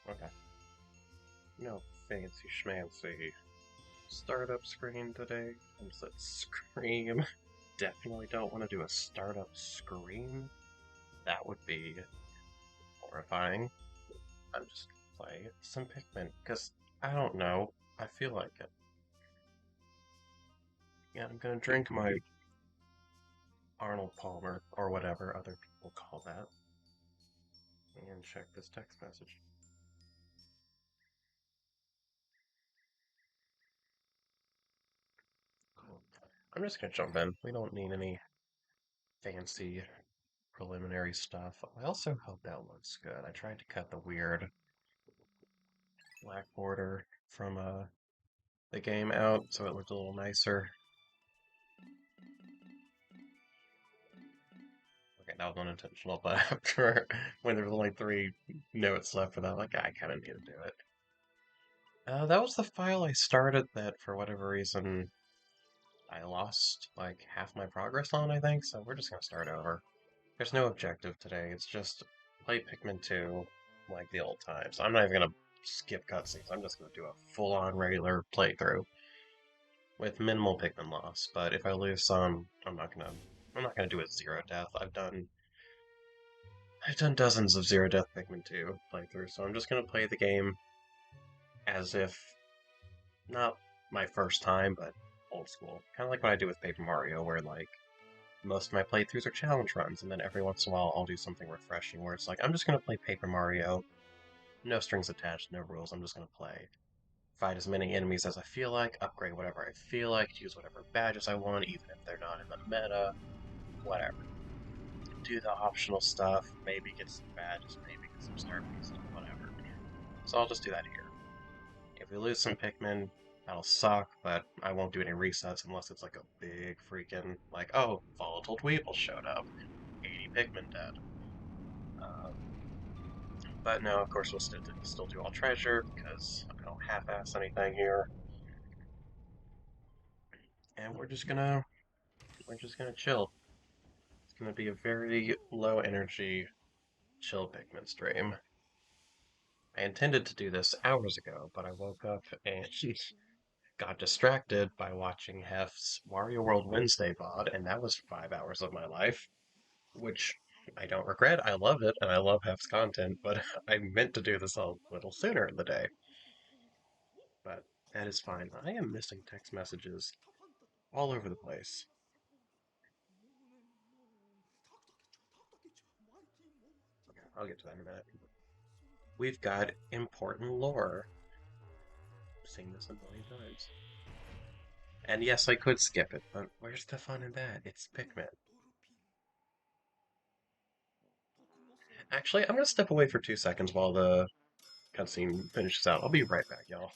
Okay. No fancy schmancy startup screen today. I said scream. Definitely don't want to do a startup scream. That would be horrifying. I'm just gonna play some Pikmin, because I don't know. I feel like it. Yeah, I'm gonna drink my Arnold Palmer, or whatever other people call that, and check this text message. Cool. I'm just gonna jump in. We don't need any fancy preliminary stuff. I also hope that looks good. I tried to cut the weird black border from the game out so it looked a little nicer. Okay, that was unintentional, but after when there was only 3 notes left for that, like I kind of need to do it. That was the file I started that for whatever reason I lost like half my progress on, I think, so we're just gonna start over. There's no objective today, it's just play Pikmin 2 like the old times. I'm not even gonna skip cutscenes, I'm just gonna do a full-on regular playthrough with minimal Pikmin loss, but if I lose some, I'm not gonna do it zero death. I've done dozens of zero death Pikmin 2 playthroughs, so I'm just gonna play the game as if not my first time, but old school. Kinda like what I do with Paper Mario, where like most of my playthroughs are challenge runs, and then every once in a while I'll do something refreshing where it's like, I'm just gonna play Paper Mario, no strings attached, no rules, I'm just gonna play. Fight as many enemies as I feel like, upgrade whatever I feel like, use whatever badges I want, even if they're not in the meta, whatever. Do the optional stuff, maybe get some badges, maybe get some star pieces, whatever. So I'll just do that here. If we lose some Pikmin, that'll suck, but I won't do any resets unless it's like a big freaking, like, oh, volatile Weevil showed up, 80 Pikmin dead. Uh, but no, of course we'll still do all treasure, because I don't half-ass anything here. And we're just gonna chill. It's gonna be a very low energy, chill Pikmin stream. I intended to do this hours ago, but I woke up and got distracted by watching Hef's Wario World Wednesday VOD, and that was 5 hours of my life, which I don't regret. I love it, and I love Hef's content, but I meant to do this a little sooner in the day. But that is fine. I am missing text messages all over the place. Okay, I'll get to that in a minute. We've got important lore. I've seen this a million times. And yes, I could skip it, but where's the fun in that? It's Pikmin. Actually, I'm gonna step away for 2 seconds while the cutscene finishes out. I'll be right back, y'all.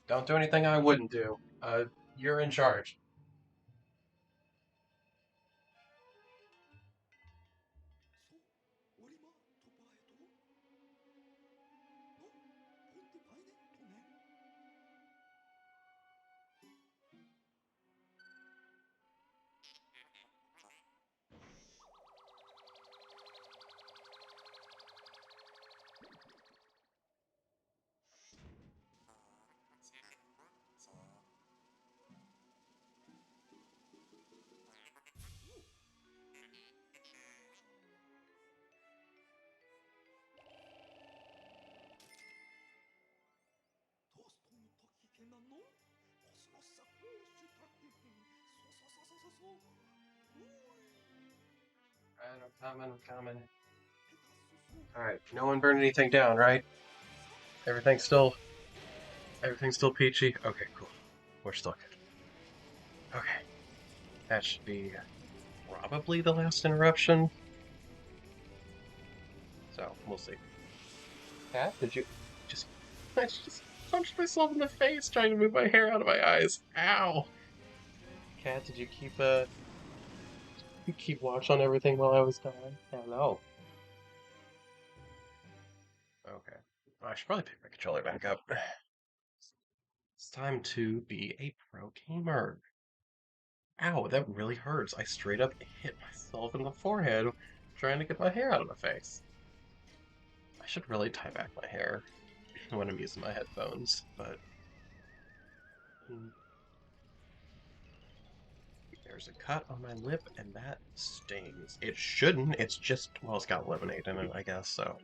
Don't do anything I wouldn't do. You're in charge. Alright, I'm coming. Alright, no one burned anything down, right? Everything's still everything's still peachy? Okay, cool. We're still good. Okay. That should be probably the last interruption. So, we'll see. Cat, did you just I just punched myself in the face trying to move my hair out of my eyes. Ow! Cat, did you keep watch on everything while I was dying? Hello. Okay. I should probably pick my controller back up. It's time to be a pro gamer. Ow, that really hurts. I straight up hit myself in the forehead trying to get my hair out of my face. I should really tie back my hair when I'm using my headphones, but there's a cut on my lip and that stings. It shouldn't, it's just, well, it's got lemonade in it, I guess, so.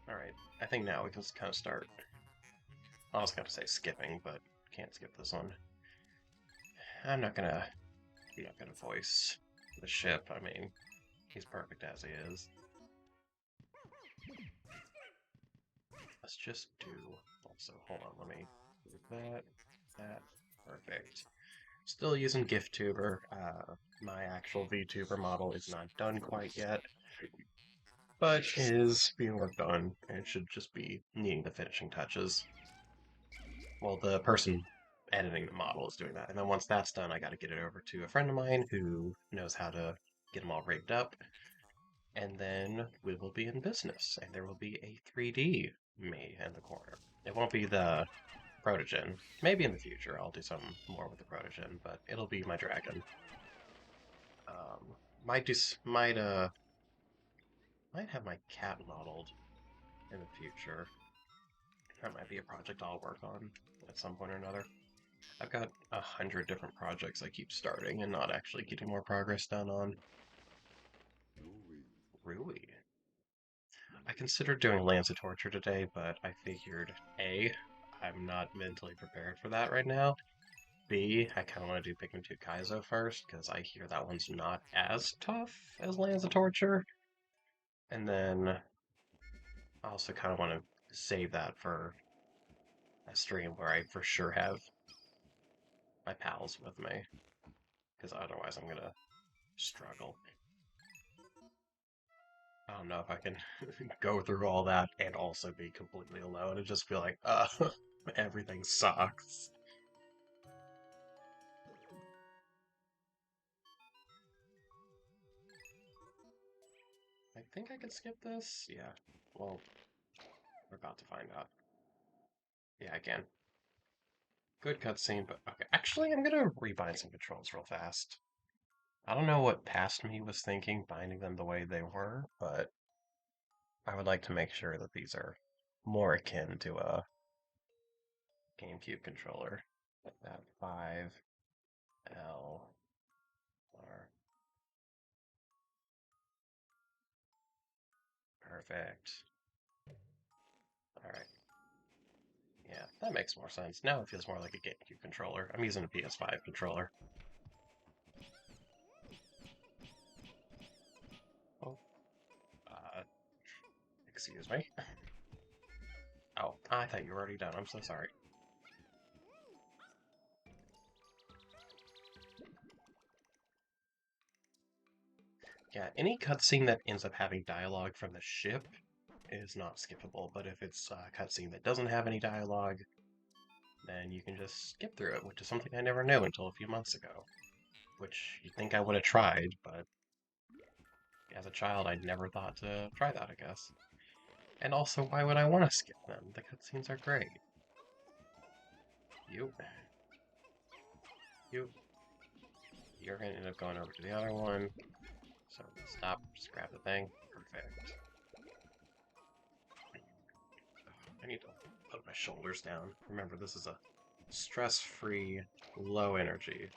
Alright, I think now we can just kind of start. I was gonna say skipping, but can't skip this one. I'm not gonna voice the ship. I mean, he's perfect as he is. Let's just do. Also, hold on. Let me do that. Perfect. Still using GiftTuber. My actual VTuber model is not done quite yet, but is being worked on, and it should just be needing the finishing touches. Well, the person editing the model is doing that. And then once that's done, I got to get it over to a friend of mine who knows how to get them all rigged up. And then we will be in business, and there will be a 3D me in the corner. It won't be the Protogen. Maybe in the future I'll do something more with the Protogen, but it'll be my dragon. Might do, might have my cat modeled in the future. That might be a project I'll work on at some point or another. I've got 100 different projects I keep starting and not actually getting more progress done on. Rui. I considered doing Lance of Torture today, but I figured A, I'm not mentally prepared for that right now. B, I kind of want to do Pikmin 2 Kaizo first, because I hear that one's not as tough as Lance of Torture. And then I also kind of want to save that for a stream where I for sure have my pals with me, because otherwise I'm going to struggle. I don't know if I can go through all that and also be completely alone and just be like, everything sucks. I think I could skip this? Yeah. Well, we're about to find out. Yeah, I can. Good cutscene, but okay. Actually, I'm gonna rebind some controls real fast. I don't know what past me was thinking binding them the way they were, but I would like to make sure that these are more akin to a GameCube controller. Like that 5L R. Perfect. Alright. Yeah, that makes more sense. Now it feels more like a GameCube controller. I'm using a PS5 controller. Oh, excuse me. Oh, I thought you were already done. I'm so sorry. Yeah, any cutscene that ends up having dialogue from the ship is not skippable, but if it's a cutscene that doesn't have any dialogue, then you can just skip through it, which is something I never knew until a few months ago. Which you'd think I would have tried, but as a child I never thought to try that, I guess. And also, why would I want to skip them? The cutscenes are great. You. You. You're gonna end up going over to the other one. So stop, just grab the thing. Perfect. I need to put my shoulders down. Remember, this is a stress-free, low-energy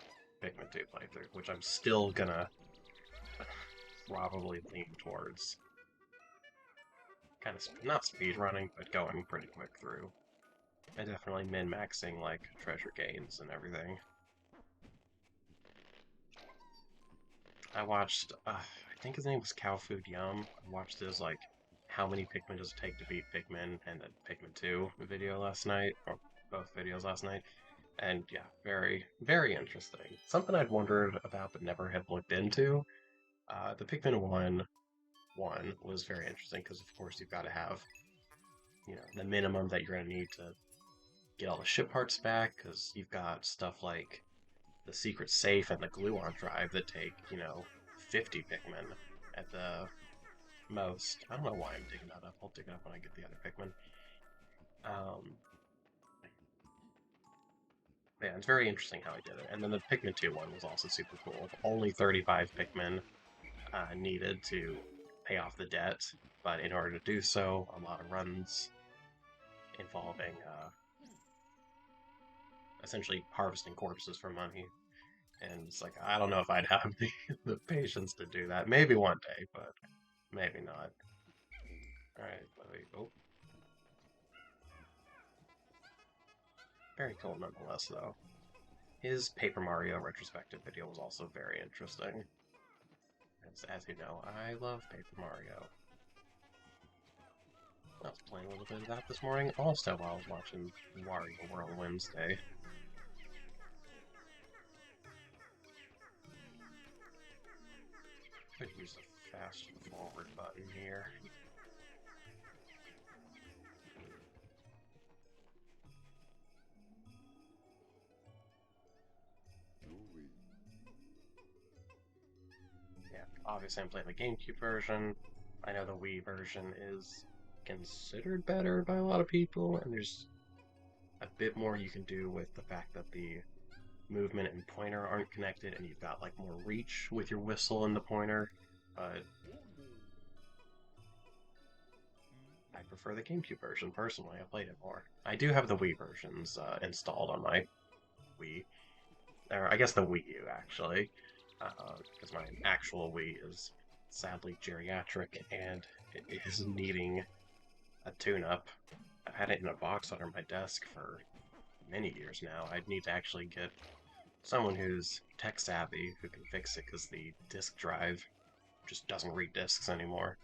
Pikmin 2 playthrough, which I'm still gonna probably lean towards. Kind of, not speedrunning, but going pretty quick through. And definitely min-maxing, like, treasure gains and everything. I watched, I think his name was Cow Food Yum. I watched his, like, how many Pikmin does it take to beat Pikmin and the Pikmin 2 video last night, or both videos last night. And yeah, very, very interesting. Something I'd wondered about but never had looked into. The Pikmin one was very interesting because, of course, you've got to have, the minimum that you're going to need to get all the ship parts back because you've got stuff like the secret safe and the gluon drive that take, 50 Pikmin at the most. I don't know why I'm digging that up. I'll dig it up when I get the other Pikmin. Yeah, it's very interesting how he did it. And then the Pikmin 2 one was also super cool. Only 35 Pikmin. needed to pay off the debt, but in order to do so, a lot of runs involving essentially harvesting corpses for money. And it's like, I don't know if I'd have the patience to do that. Maybe one day, but maybe not. Alright, oh. Very cool nonetheless, though. His Paper Mario retrospective video was also very interesting. As you know, I love Paper Mario. I was playing a little bit of that this morning, also while I was watching Wario World Wednesday. Could use a fast forward button here. Yeah, obviously I'm playing the GameCube version. I know the Wii version is considered better by a lot of people, and there's a bit more you can do with the fact that the movement and pointer aren't connected, and you've got like more reach with your whistle and the pointer. But I prefer the GameCube version personally. I played it more. I do have the Wii versions installed on my Wii, or I guess the Wii U actually, because my actual Wii is sadly geriatric and it is needing a tune-up. I've had it in a box under my desk for many years now. I'd need to actually get someone who's tech savvy who can fix it because the disk drive just doesn't read discs anymore.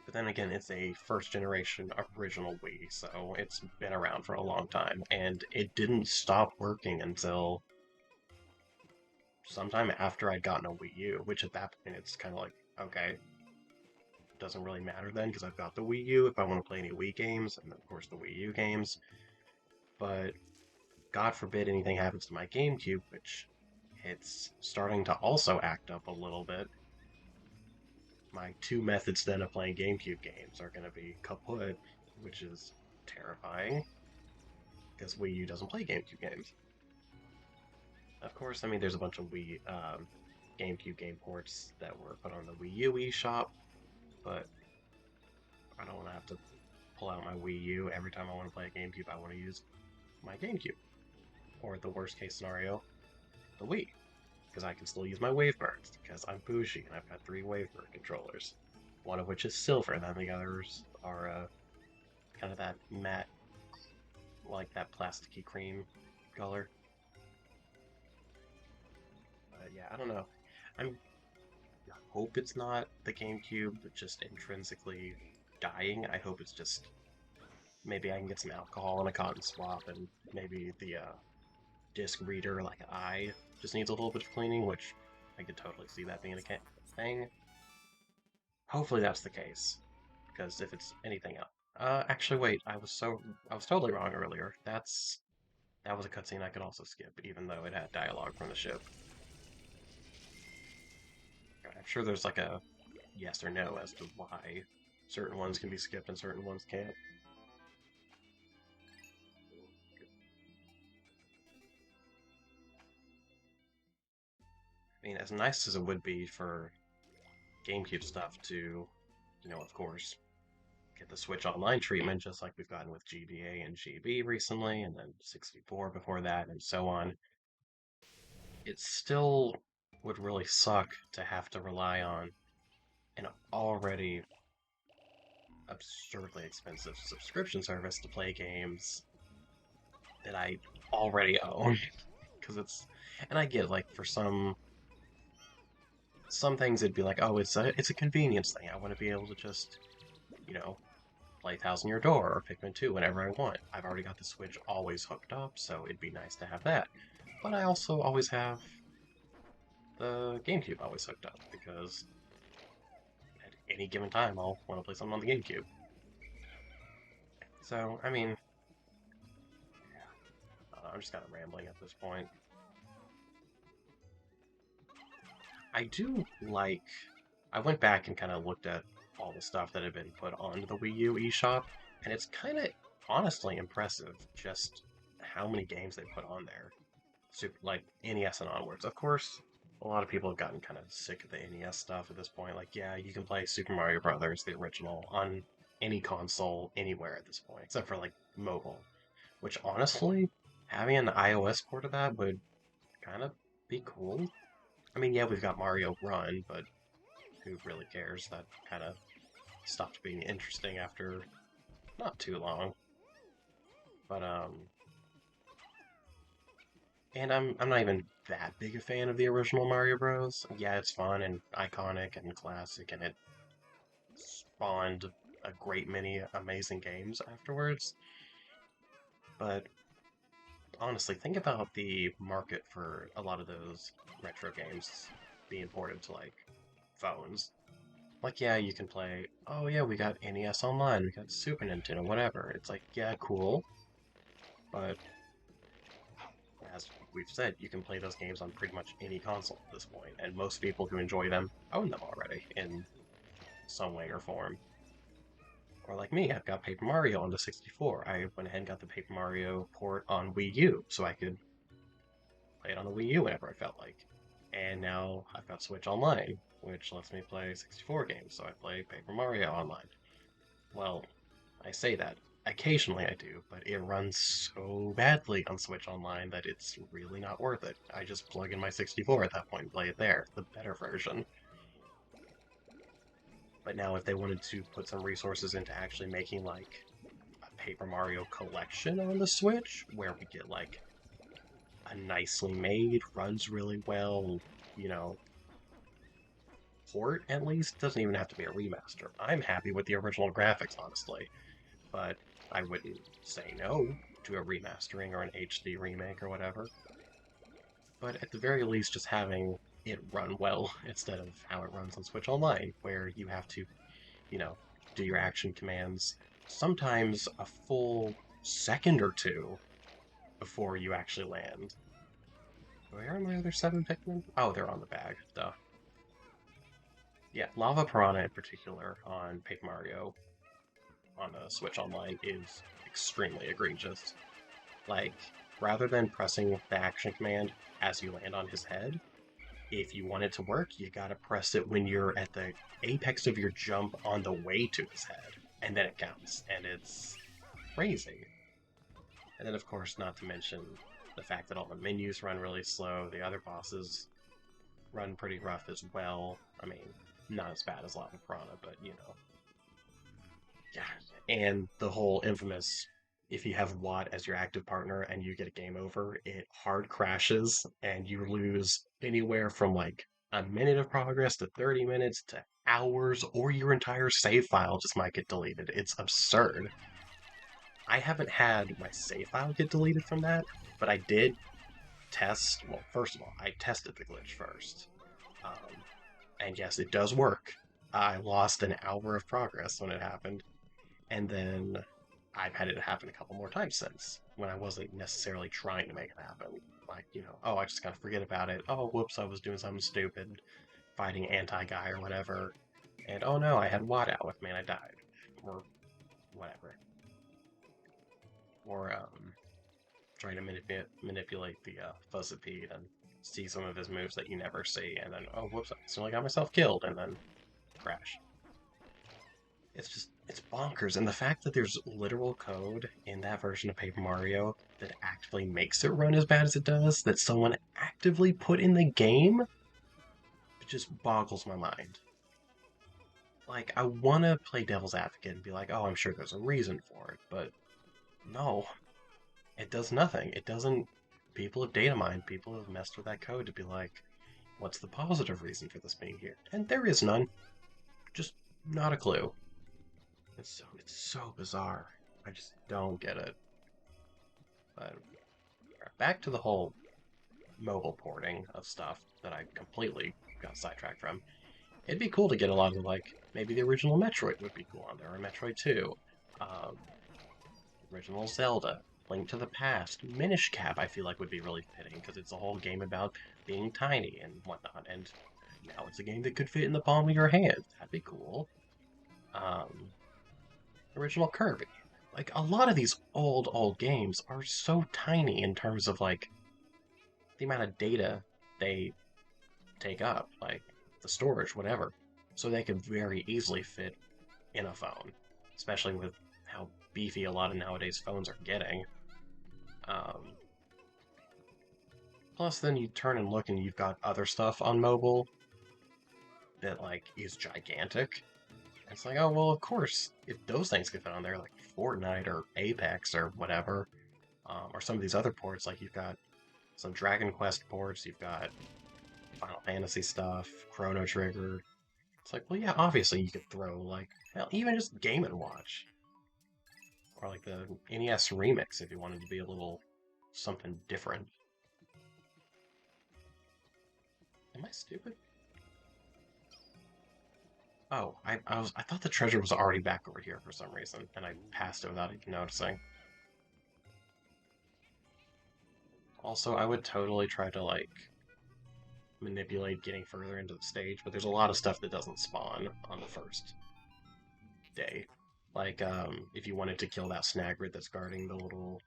But then again, it's a first generation original Wii, so it's been around for a long time, and it didn't stop working until sometime after I'd gotten a Wii U, which at that point it's kind of like, okay, doesn't really matter then because I've got the Wii U if I want to play any Wii games, and of course the Wii U games. But God forbid anything happens to my GameCube, which it's starting to also act up a little bit. My two methods then of playing GameCube games are going to be kaput, which is terrifying, because Wii U doesn't play GameCube games. Of course, I mean, there's a bunch of Wii GameCube game ports that were put on the Wii U eShop, but I don't want to have to pull out my Wii U every time I want to play a GameCube. I want to use my GameCube. Or the worst case scenario, the Wii. Because I can still use my Wavebirds, because I'm bougie and I've got 3 Wavebird controllers. One of which is silver, and then the others are kind of that matte, like that plasticky cream color. Yeah, I don't know. I hope it's not the GameCube just intrinsically dying. I hope it's just maybe I can get some alcohol and a cotton swab, and maybe the disc reader, like I, just needs a little bit of cleaning, which I could totally see that being a thing. Hopefully that's the case, because if it's anything else. Actually, wait, I was totally wrong earlier. That was a cutscene I could also skip, even though it had dialogue from the ship. I'm sure there's like a yes or no as to why certain ones can be skipped and certain ones can't. I mean, as nice as it would be for GameCube stuff to, of course, get the Switch Online treatment, just like we've gotten with GBA and GB recently, and then 64 before that, and so on, it still would really suck to have to rely on an already absurdly expensive subscription service to play games that I already own. Because and I get, like, for some things it'd be like, oh, it's a convenience thing. I want to be able to just, play Thousand Year Door or Pikmin 2 whenever I want. I've already got the Switch always hooked up, so it'd be nice to have that. But I also always have the GameCube always hooked up, because at any given time I'll want to play something on the GameCube. So, I mean, I'm just kind of rambling at this point. I do like... I went back and kind of looked at all the stuff that had been put onto the Wii U eShop, and it's kind of honestly impressive just how many games they put on there. Super, like NES and onwards. Of course, A lot of people have gotten kind of sick of the NES stuff at this point. Like, yeah, you can play Super Mario Brothers, the original, on any console, anywhere at this point, except for like mobile. Which honestly, having an iOS port of that would kind of be cool. I mean, yeah, we've got Mario Run, but who really cares? That kind of stopped being interesting after not too long. But and I'm not even that big a fan of the original Mario Bros. Yeah, it's fun and iconic and classic, and it spawned a great many amazing games afterwards. But honestly, think about the market for a lot of those retro games being ported to like phones. Like, yeah, you can play. Oh yeah, we got NES Online, we got Super Nintendo, whatever. It's like, yeah, cool, but as we've said, you can play those games on pretty much any console at this point, and most people who enjoy them own them already in some way or form. Or like me, I've got Paper Mario on the 64. I went ahead and got the Paper Mario port on Wii U, so I could play it on the Wii U whenever I felt like. And now I've got Switch Online, which lets me play 64 games, so I play Paper Mario Online. Well, I say that. Occasionally I do, but it runs so badly on Switch Online that it's really not worth it. I just plug in my 64 at that point and play it there, the better version. But now if they wanted to put some resources into actually making like a Paper Mario collection on the Switch, where we get like a nicely made, runs really well, you know, port at least, doesn't even have to be a remaster. I'm happy with the original graphics, honestly, but I wouldn't say no to a remastering or an HD remake or whatever. But at the very least, just having it run well instead of how it runs on Switch Online, where you have to, you know, do your action commands sometimes a full second or two before you actually land. Where are my other 7 Pikmin? Oh, they're on the bag. Duh. Yeah, Lava Piranha in particular on Paper Mario on the Switch Online is extremely egregious. Like, rather than pressing the action command as you land on his head, if you want it to work, you gotta press it when you're at the apex of your jump on the way to his head, and then it counts, and it's crazy. And then, of course, not to mention the fact that all the menus run really slow, the other bosses run pretty rough as well. I mean, not as bad as Lava Piranha, but you know. Yeah. And the whole infamous if you have Watt as your active partner and you get a game over, it hard crashes and you lose anywhere from like a minute of progress to 30 minutes to hours, or your entire save file just might get deleted. It's absurd. I haven't had my save file get deleted from that, but I did test. Well, first of all, I tested the glitch first. Um, and yes, it does work. I lost an hour of progress when it happened, and then I've had it happen a couple more times since when I wasn't necessarily trying to make it happen. Like, you know, oh, I just gotta forget about it. Oh, whoops, I was doing something stupid, fighting anti-guy or whatever. And oh no, I had Watt out with me and I died. Or whatever. Or, trying to manipulate the Fuzzipede and see some of his moves that you never see, and then, oh, whoops, I accidentally got myself killed, and then crash. It's bonkers. And the fact that there's literal code in that version of Paper Mario that actively makes it run as bad as it does, that someone actively put in the game, it just boggles my mind. Like, I want to play devil's advocate and be like, oh, I'm sure there's a reason for it, but no, it does nothing. It doesn't. People have data mined, people have messed with that code to be like, what's the positive reason for this being here? And there is none. Just not a clue. It's so bizarre. I just don't get it. But back to the whole mobile porting of stuff that I completely got sidetracked from. It'd be cool to get a lot of like maybe the original Metroid would be cool on there, or Metroid 2, um, original Zelda, Link to the Past, Minish Cap. I feel like would be really fitting because it's a whole game about being tiny and whatnot, and now it's a game that could fit in the palm of your hand. That'd be cool. Um, original Kirby. Like, a lot of these old games are so tiny in terms of, like, the amount of data they take up, like the storage, whatever. So they could very easily fit in a phone, especially with how beefy a lot of nowadays phones are getting. Um, Plus, then you turn and look and you've got other stuff on mobile that like is gigantic. It's like, oh well, of course, if those things could fit on there, like Fortnite or Apex or whatever, or some of these other ports, like you've got some Dragon Quest ports, you've got Final Fantasy stuff, Chrono Trigger. It's like, well, yeah, obviously you could throw like, hell, even just Game and Watch, or like the NES Remix if you wanted to be a little something different. Am I stupid? Oh, I thought the treasure was already back over here for some reason, and I passed it without even noticing. Also, I would totally try to like manipulate getting further into the stage, but there's a lot of stuff that doesn't spawn on the first day. Like, if you wanted to kill that snagrid that's guarding the little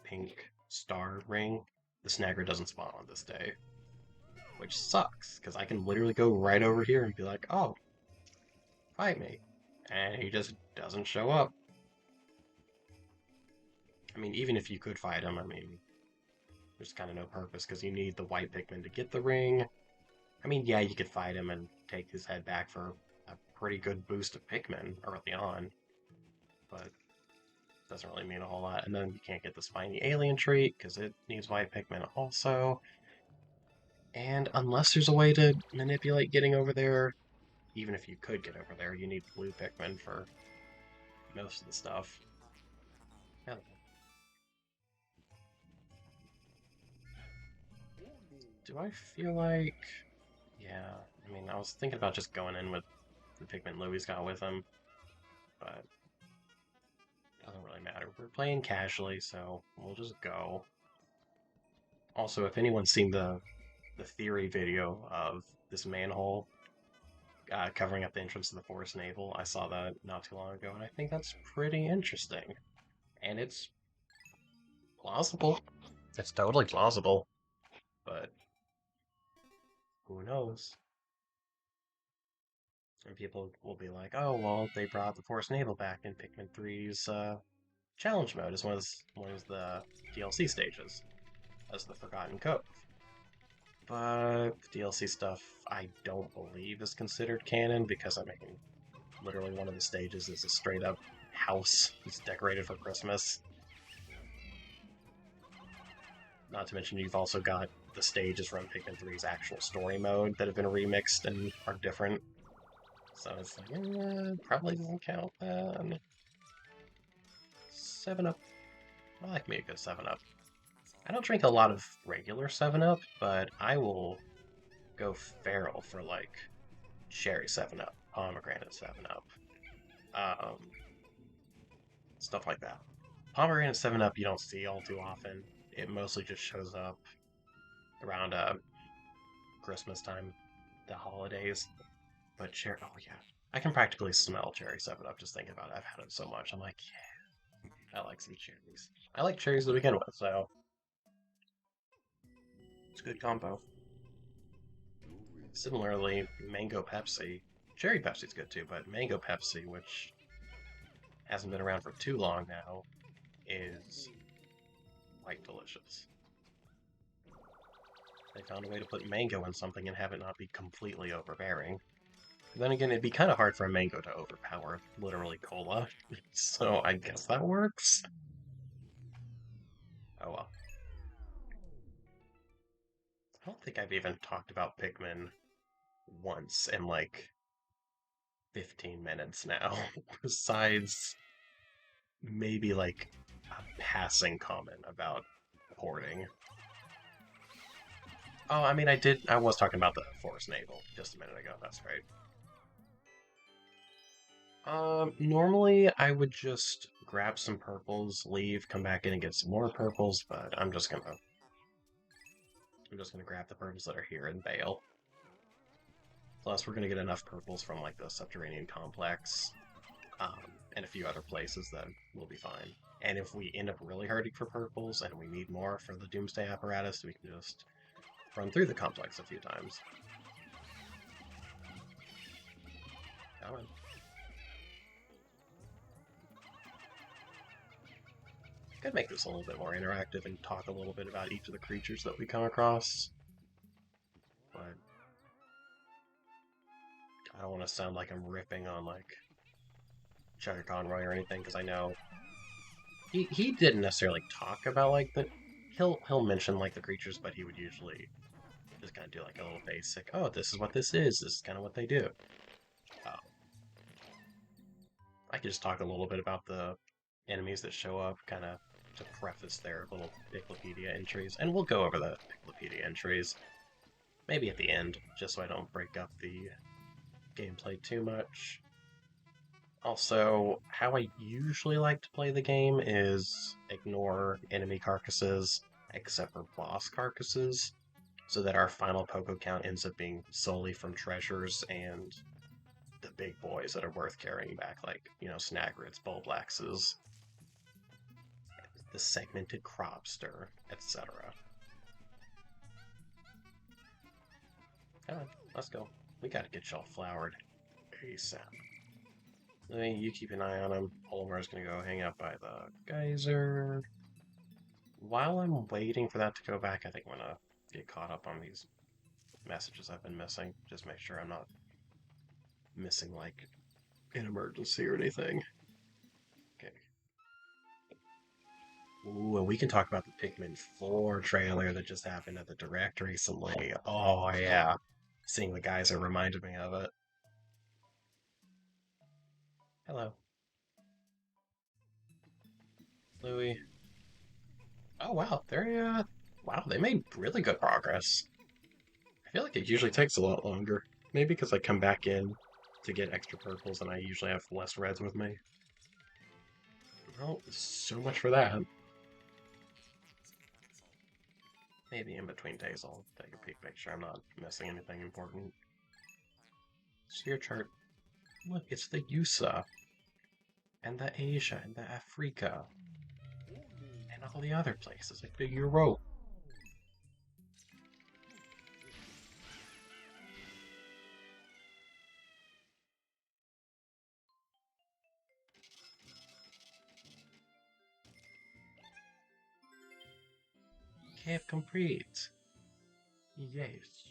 pink star ring, the snagrid doesn't spawn on this day, which sucks because I can literally go right over here and be like, "Oh, fight me," and he just doesn't show up. I mean, even if you could fight him, I mean, there's kind of no purpose because you need the white Pikmin to get the ring. I mean, yeah, you could fight him and take his head back for a pretty good boost of Pikmin early on, but doesn't really mean a whole lot. And then you can't get the spiny alien trait because it needs white Pikmin also. And unless there's a way to manipulate getting over there, even if you could get over there, you need blue Pikmin for most of the stuff. Yeah. Do I feel like... Yeah, I mean, I was thinking about just going in with the Pikmin Louie's got with him, but it doesn't really matter. We're playing casually, so we'll just go. Also, if anyone's seen the theory video of this manhole covering up the entrance to the Forest Navel, I saw that not too long ago, and I think that's pretty interesting. And it's plausible. It's totally plausible, but who knows? And people will be like, "Oh, well, they brought the Forest Navel back in Pikmin 3's challenge mode as one of the DLC stages, as the Forgotten Cove." But the DLC stuff, I don't believe is considered canon because I mean, literally one of the stages is a straight up house that's decorated for Christmas. Not to mention, you've also got the stages from Pikmin 3's actual story mode that have been remixed and are different. So it's like, probably doesn't count then. 7-Up. I like me a good 7-Up. I don't drink a lot of regular 7-Up, but I will go feral for like cherry 7-Up, pomegranate 7-Up, um, stuff like that. Pomegranate 7-Up you don't see all too often. It mostly just shows up around Christmas time, the holidays. But cherry, oh yeah, I can practically smell cherry 7-Up just thinking about it. I've had it so much. I'm like, yeah, I like some cherries. I like cherries to begin with, so it's a good combo. Similarly, mango Pepsi. Cherry Pepsi's good too, but mango Pepsi, which hasn't been around for too long now, is quite delicious. They found a way to put mango in something and have it not be completely overbearing. Then again, it'd be kind of hard for a mango to overpower literally cola, so I guess that works. Oh well. I don't think I've even talked about Pikmin once in like 15 minutes now, besides maybe like a passing comment about porting. Oh, I mean, I was talking about the Forest Naval just a minute ago, that's right. Normally I would just grab some purples, leave, come back in and get some more purples, but I'm just gonna grab the purples that are here and bail. Plus, we're gonna get enough purples from like the Subterranean Complex, and a few other places that will be fine. And if we end up really hurting for purples and we need more for the Doomsday apparatus, we can just run through the complex a few times. Come on. Could make this a little bit more interactive and talk a little bit about each of the creatures that we come across. But I don't want to sound like I'm ripping on like Cheddar Conroy or anything, because I know he didn't necessarily talk about like the he'll mention like the creatures, but he would usually just kind of do like a little basic, oh, this is what this is. This is kind of what they do. Uh, I could just talk a little bit about the enemies that show up, kind of to preface their little Wikipedia entries, and we'll go over the Wikipedia entries maybe at the end, just so I don't break up the gameplay too much. Also, how I usually like to play the game is ignore enemy carcasses, except for boss carcasses, so that our final Poco count ends up being solely from treasures and the big boys that are worth carrying back, like, you know, Snaggrit's, Bulblaxes, the segmented Cropster, etc. Come on, let's go. We gotta get y'all flowered ASAP. You keep an eye on him. Olimar's gonna go hang out by the geyser. While I'm waiting for that to go back, I think I'm gonna get caught up on these messages I've been missing. Just make sure I'm not missing, like, an emergency or anything. Okay. Ooh, and we can talk about the Pikmin 4 trailer that just happened at the Direct recently. Oh, yeah. Seeing the geyser reminded me of it. Hello, Louie. Oh, wow. Wow, they made really good progress. I feel like it usually takes a lot longer. Maybe because I come back in to get extra purples and I usually have less reds with me. Well, so much for that. Maybe in between days I'll take a peek, make sure I'm not missing anything important. Sphere chart. Look, it's the USA, and the Asia, and the Africa, and all the other places, like the Europe. Cave complete. Yes.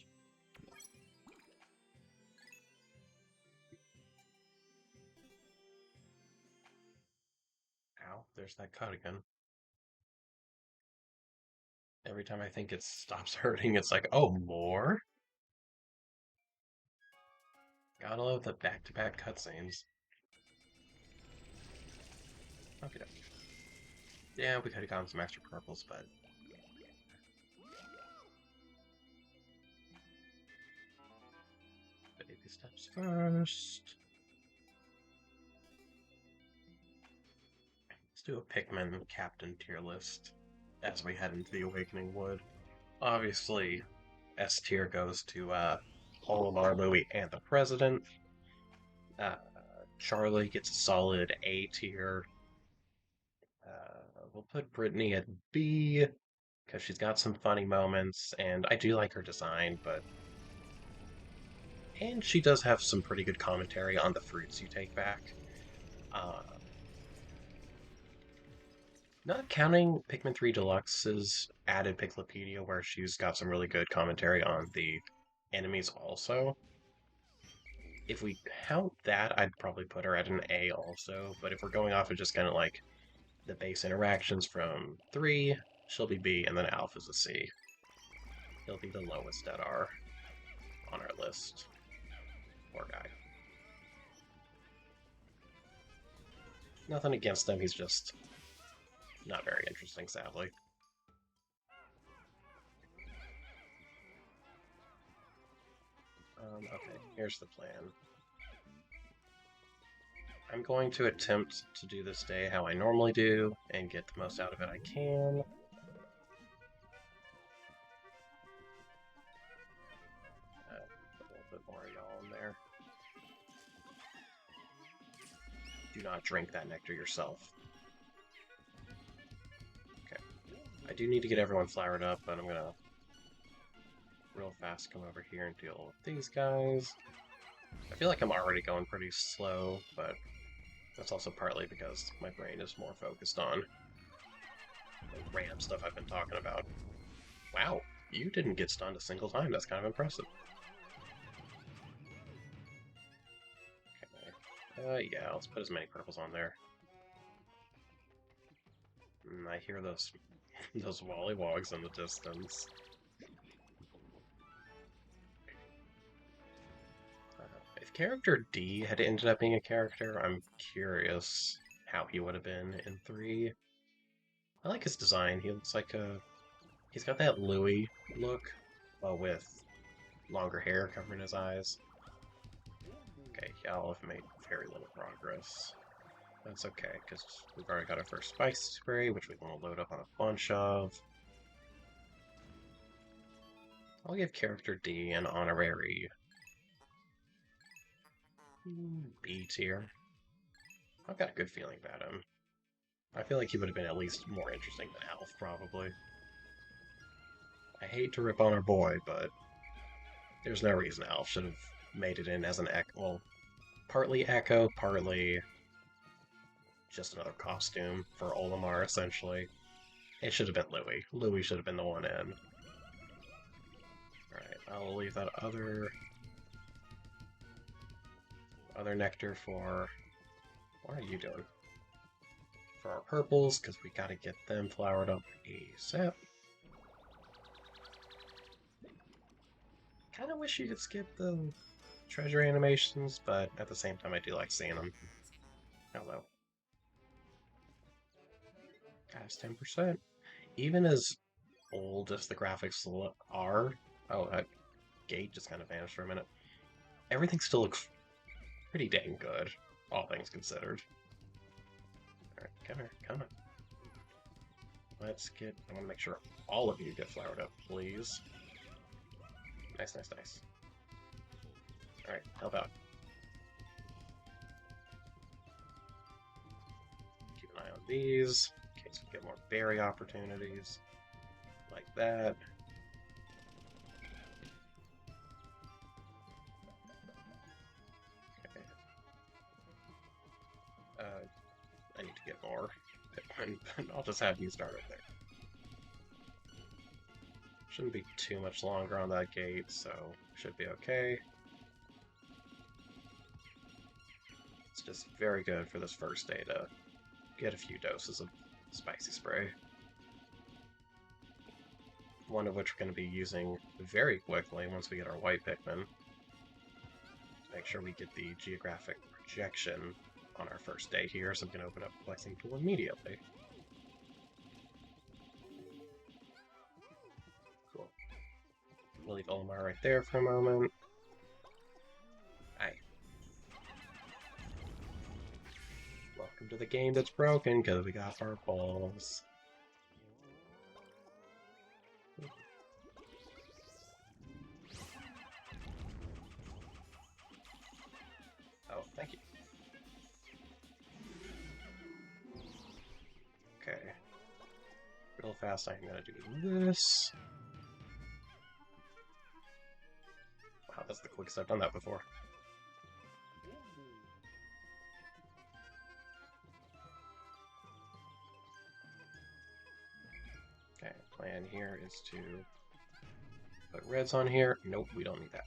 Ow, there's that cut again. Every time I think it stops hurting, it's like, oh, more? Gotta love the back-to-back cutscenes. Okay. Yeah, we could have gotten some extra purples, but baby steps first. Let's do a Pikmin Captain tier list as we head into the Awakening Wood. Obviously, S tier goes to Olimar, Louie, and the President. Uh, Charlie gets a solid A tier. We'll put Brittany at B because she's got some funny moments, and I do like her design, and she does have some pretty good commentary on the fruits you take back. Uh, Not counting Pikmin 3 Deluxe's added Piclopedia, where she's got some really good commentary on the enemies also. If we count that, I'd probably put her at an A also, but if we're going off of just kind of like the base interactions from 3, she'll be B, and then Alpha's a C. He'll be the lowest at our on our list. Poor guy. Nothing against him, he's just not very interesting, sadly. Okay, here's the plan. I'm going to attempt to do this day how I normally do and get the most out of it I can. Put a little bit more of y'all in there. Do not drink that nectar yourself. Okay. I do need to get everyone flowered up, but I'm gonna real fast come over here and deal with these guys. I feel like I'm already going pretty slow, but that's also partly because my brain is more focused on the random stuff I've been talking about. Wow, you didn't get stunned a single time. That's kind of impressive. Okay. Yeah, let's put as many purples on there. I hear those those wollywogs in the distance. If character D had ended up being a character, I'm curious how he would have been in 3. I like his design. He looks like a... He's got that Louis look, with longer hair covering his eyes. Okay, y'all have made very little progress. That's okay, because we've already got our first spice spray, which we want to load up on a bunch of. I'll give character D an honorary B tier. I've got a good feeling about him. I feel like he would have been at least more interesting than Alf, probably. I hate to rip on our boy, but there's no reason Alf should have made it in as an Echo. Well, partly Echo, partly just another costume for Olimar, essentially. It should have been Louis. Louis should have been the one in. Alright, I'll leave that other nectar for... What are you doing? For our purples, because we gotta get them flowered up ASAP. Kinda wish you could skip the treasure animations, but at the same time I do like seeing them. Hello. Guys, 10%. Even as old as the graphics are... Oh, that gate just kind of vanished for a minute. Everything still looks pretty dang good, all things considered. Alright, come here, come on. Let's get... I want to make sure all of you get flowered up, please. Nice, nice, nice. Alright, help out. Keep an eye on these, in case we get more berry opportunities. Like that. Okay. I need to get more. I'll just have you start right there. Shouldn't be too much longer on that gate, so should be okay. It's just very good for this first day to get a few doses of spicy spray. One of which we're going to be using very quickly once we get our white Pikmin. To make sure we get the geographic projection on our first day here, so we can open up the flexing tool immediately. Cool. We'll leave Olimar right there for a moment. Hi. Welcome to the game that's broken, because we got purples. Oh, thank you. Okay. Real fast, I'm gonna do this. Wow, that's the quickest I've done that before. Okay, plan here is to put reds on here. Nope, we don't need that.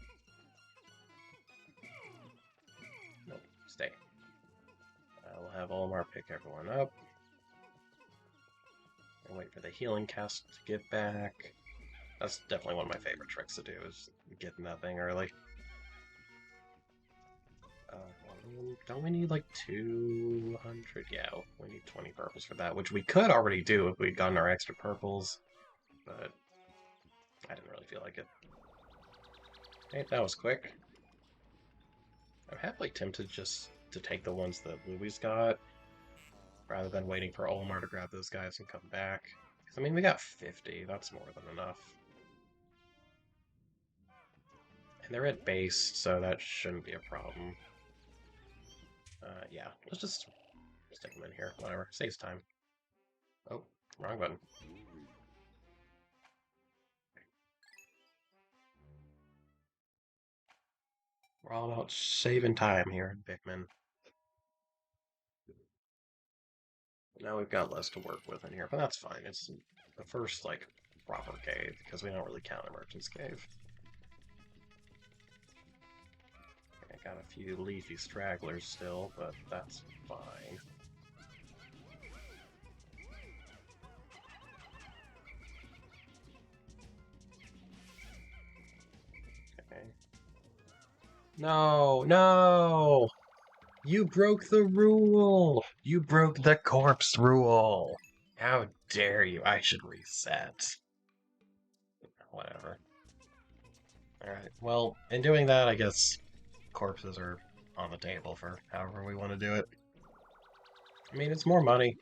Nope, stay. We'll have Olimar pick everyone up. And wait for the healing cast to get back. That's definitely one of my favorite tricks to do, is getting that thing early. Don't we need like 200? Yeah, we need 20 purples for that, which we could already do if we'd gotten our extra purples, but I didn't really feel like it. Hey, that was quick. I'm happily tempted just to take the ones that Louis got, rather than waiting for Olimar to grab those guys and come back. Because, I mean, we got 50, that's more than enough. And they're at base, so that shouldn't be a problem. Yeah, let's just stick them in here. Whatever. Saves time. Oh, wrong button. We're all about saving time here in Pikmin. Now we've got less to work with in here, but that's fine. It's the first, like, proper cave, because we don't really count Emergence Cave. I got a few leafy stragglers still, but that's fine. Okay. No, no! You broke the rule! You broke the corpse rule! How dare you? I should reset. Whatever. Alright, well, in doing that, I guess corpses are on the table for however we want to do it. I mean, it's more money.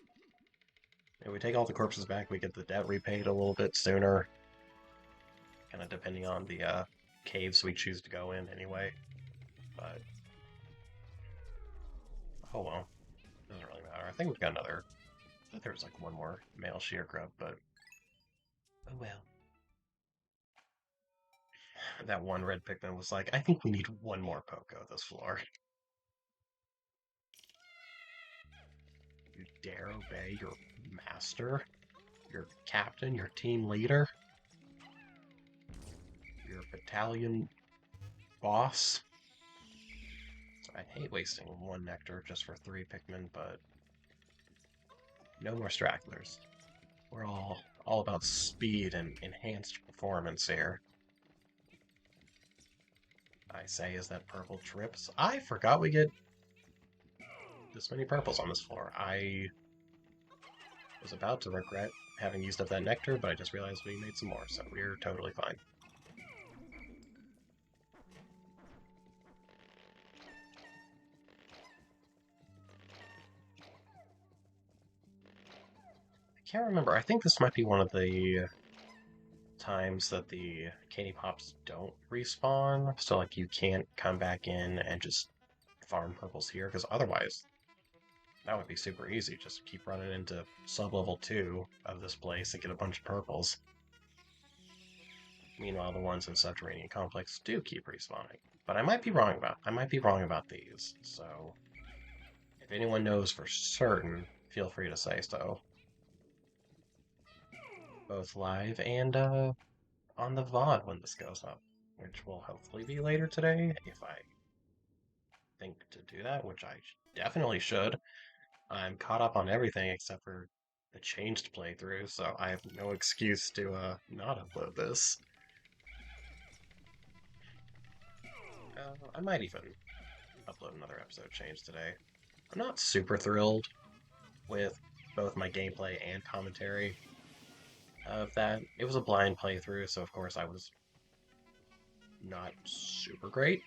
If we take all the corpses back, we get the debt repaid a little bit sooner. Kind of depending on the caves we choose to go in anyway. But, oh well. Doesn't really matter. I think we've got another... I think there's like one more male shear grub, but... Oh well. That one red Pikmin was like, I think we need one more Poco this floor. You dare obey your master? Your captain? Your team leader? Your battalion boss? I hate wasting one nectar just for 3 Pikmin, but no more stragglers. We're all about speed and enhanced performance here. I say, is that purple trips? I forgot we get this many purples on this floor. I was about to regret having used up that nectar, but I just realized we made some more, so we're totally fine. I can't remember. I think this might be one of the times that the candy pops don't respawn, so like you can't come back in and just farm purples here, because otherwise that would be super easy. Just keep running into sub-level 2 of this place and get a bunch of purples. Meanwhile, the ones in Subterranean Complex do keep respawning. But I might be wrong about these, so if anyone knows for certain, feel free to say so. Both live and on the VOD when this goes up, which will hopefully be later today, if I think to do that, which I definitely should. I'm caught up on everything except for the changed playthrough, so I have no excuse to not upload this. I might even upload another episode change today. I'm not super thrilled with both my gameplay and commentary of that. It was a blind playthrough, so of course I was not super great,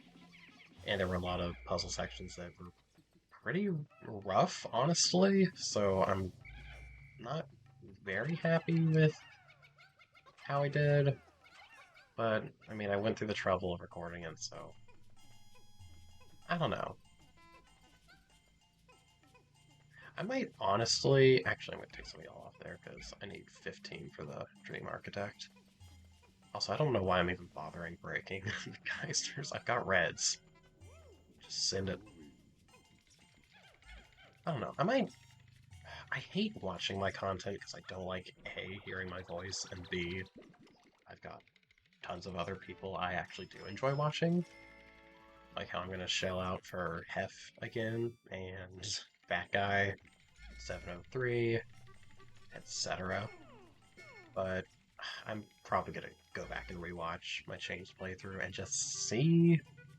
and there were a lot of puzzle sections that were pretty rough, honestly, so I'm not very happy with how I did, but, I mean, I went through the trouble of recording it, so I don't know. I might honestly... Actually, I'm going to take some of y'all off there, because I need 15 for the Dream Architect. Also, I don't know why I'm even bothering breaking the Geisters. I've got reds. Just send it. I don't know. I hate watching my content because I don't like A, hearing my voice, and B, I've got tons of other people I actually do enjoy watching. Like how I'm going to shell out for Hef again, and Fat Guy, 703, etc. But I'm probably going to go back and rewatch my changed playthrough and just see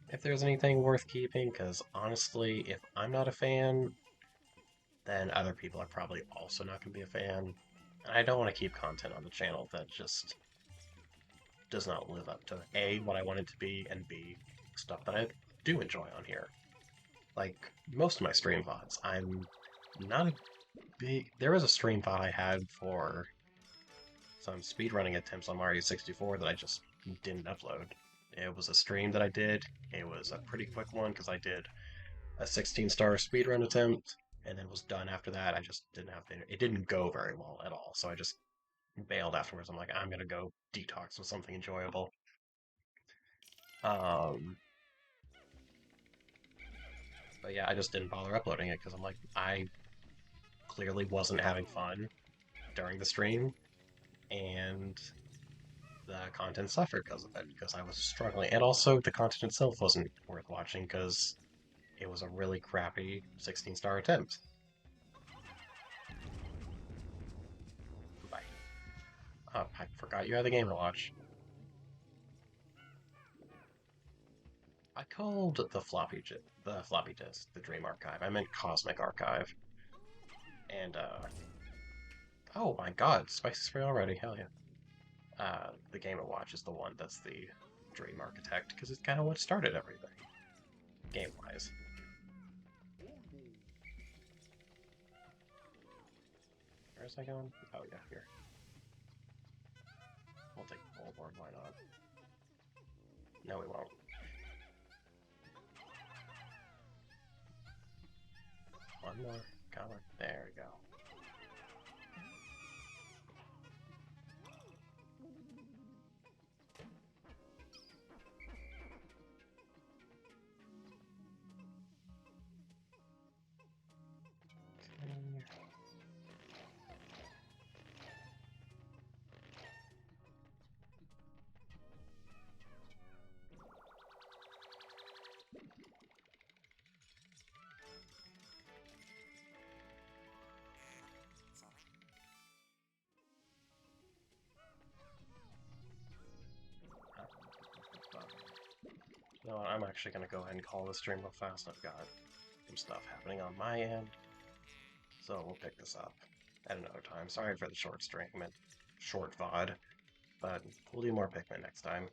if there's anything worth keeping, because honestly, if I'm not a fan, then other people are probably also not going to be a fan. And I don't want to keep content on the channel that just does not live up to A, what I want it to be, and B, stuff that I do enjoy on here. Like, most of my stream VODs, I'm not a big... There was a stream VOD I had for some speedrunning attempts on Mario 64 that I just didn't upload. It was a stream that I did. It was a pretty quick one because I did a 16-star speedrun attempt and then was done after that. I just didn't have to... It didn't go very well at all, so I just bailed afterwards. I'm like, I'm gonna go detox with something enjoyable. Um, But yeah, I just didn't bother uploading it because I'm like, I clearly wasn't having fun during the stream, and the content suffered because of it, because I was struggling. And also, the content itself wasn't worth watching because it was a really crappy 16-star attempt. Bye. Oh, I forgot you had the game to watch. I called the floppy disk the Dream Archive. I meant Cosmic Archive. And oh my God, Spicy Spray already. Hell yeah. The Game & Watch is the one that's the Dream Architect, because it's kind of what started everything, game-wise. Where's I going? Oh yeah, here. We'll take the whole board, why not? No, we won't. One more color. There we go. You know what, I'm actually going to go ahead and call this stream real fast. I've got some stuff happening on my end, so we'll pick this up at another time. Sorry for the short stream and short VOD, but we'll do more Pikmin next time.